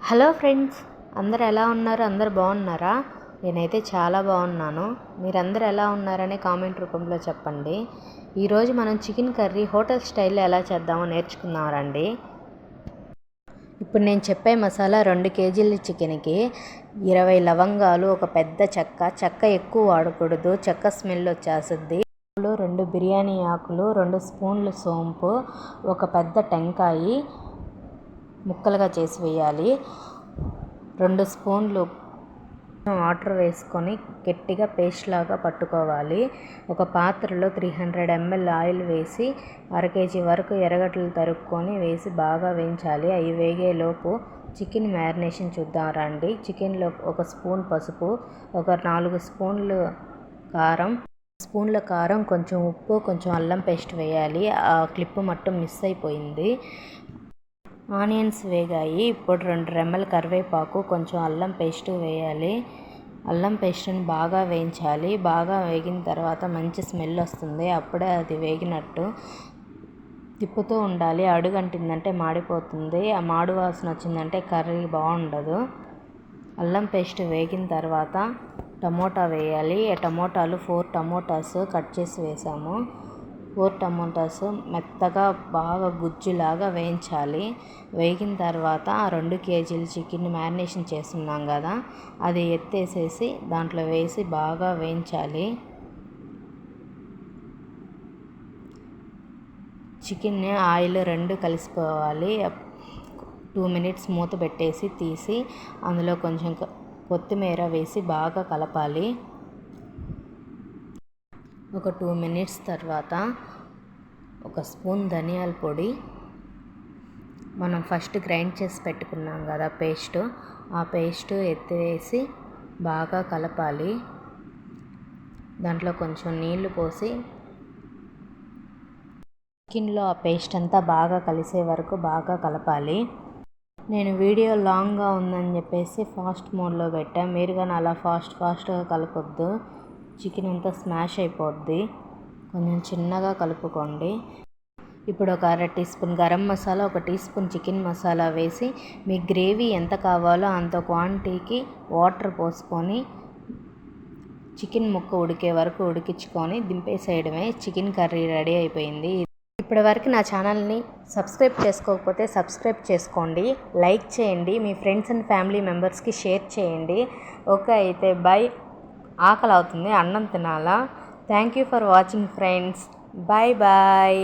Hello friends, అందరు ఎలా ఉన్నారు? అందరు బాగున్నారా? నేనైతే చాలా బాగున్నాను. మీరందరూ ఎలా ఉన్నారని కామెంట్ రూపంలో చెప్పండి. ఈరోజు మనం చికెన్ కర్రీ హోటల్ స్టైల్లో ఎలా చేద్దామో నేర్చుకుందాం రండి. ఇప్పుడు నేను చెప్పే మసాలా 2 కేజీల చికెన్కి 20 లవంగాలు, ఒక పెద్ద చెక్క ఎక్కువ వాడకూడదు, చెక్క స్మెల్ వచ్చేస్తుంది. 2 బిర్యానీ ఆకులు, 2 స్పూన్లు సోంపు, ఒక పెద్ద టెంకాయ ముక్కలుగా చేసి వేయాలి. 2 స్పూన్లు వాటర్ వేసుకొని గట్టిగా పేస్ట్ లాగా పట్టుకోవాలి. ఒక పాత్రలో 300 ml ఆయిల్ వేసి 1/2 kg వరకు ఎర్రగడ్డలు తరుక్కొని వేసి బాగా వేయించాలి. అవి వేగేలోపు చికెన్ మ్యారినేషన్ చూద్దాం రండి. చికెన్లో 1 స్పూన్ పసుపు, ఒక 4 స్పూన్లు కారం, కొంచెం ఉప్పు, కొంచెం అల్లం పేస్ట్ వేయాలి. ఆ క్లిప్ మొత్తం మిస్ అయిపోయింది. ఆనియన్స్ వేగాయి. ఇప్పుడు 2 రెమ్మల కరివేపాకు, కొంచెం అల్లం పేస్ట్ వేయాలి. అల్లం పేస్ట్ని బాగా వేయించాలి. బాగా వేగిన తర్వాత మంచి స్మెల్ వస్తుంది. అప్పుడే అది వేగినట్టు. తిప్పుతూ ఉండాలి. అడుగంటిందంటే మాడిపోతుంది. ఆ మాడు వాసన వచ్చిందంటే కర్రీ బాగుండదు. అల్లం పేస్ట్ వేగిన తర్వాత టమోటా వేయాలి. టమోటాలు 4 టమోటాస్ కట్ చేసి వేసాము. 4 టమోటాస్ మెత్తగా బాగా గుజ్జులాగా వేయించాలి. వేగిన తర్వాత 2 కేజీల చికెన్ మ్యారినేషన్ చేస్తున్నాం కదా, అది ఎత్తేసేసి దాంట్లో వేసి బాగా వేయించాలి. Chicken oil 2 కలిసిపోవాలి. 2 మినిట్స్ మూత పెట్టేసి తీసి అందులో కొంచెం కొత్తిమీర వేసి బాగా కలపాలి. ఒక 2 మినిట్స్ తర్వాత 1 స్పూన్ ధనియాల పొడి, మనం ఫస్ట్ గ్రైండ్ చేసి పెట్టుకున్నాం కదా పేస్ట్, ఆ పేస్ట్ ఎత్తివేసి బాగా కలపాలి. దాంట్లో కొంచెం నీళ్లు పోసి చికెన్లో ఆ పేస్ట్ అంతా బాగా కలిసే వరకు బాగా కలపాలి. నేను వీడియో లాంగ్గా ఉందని చెప్పేసి ఫాస్ట్ మోడ్లో పెట్టాను. మీరు కానీ అలా ఫాస్ట్గా కలపొద్దు, చికెన్ అంతా స్మాష్ అయిపోద్ది. కొంచెం చిన్నగా కలుపుకోండి. ఇప్పుడు ఒక 1/2 teaspoon garam masala, 1 teaspoon chicken masala వేసి మీ గ్రేవీ ఎంత కావాలో అంత క్వాంటిటీకి వాటర్ పోసుకొని చికెన్ ముక్క ఉడికే వరకు ఉడికించుకొని దింపేసేయడమే. చికెన్ కర్రీ రెడీ అయిపోయింది. ఇప్పటి వరకు నా ఛానల్ని సబ్స్క్రైబ్ చేసుకోకపోతే సబ్స్క్రైబ్ చేసుకోండి, లైక్ చేయండి, మీ ఫ్రెండ్స్ అండ్ ఫ్యామిలీ మెంబర్స్కి షేర్ చేయండి. ఓకే, అయితే బై. ఆకలి అవుతుంది, అన్నం తినాలా. Thank you for watching friends. Bye.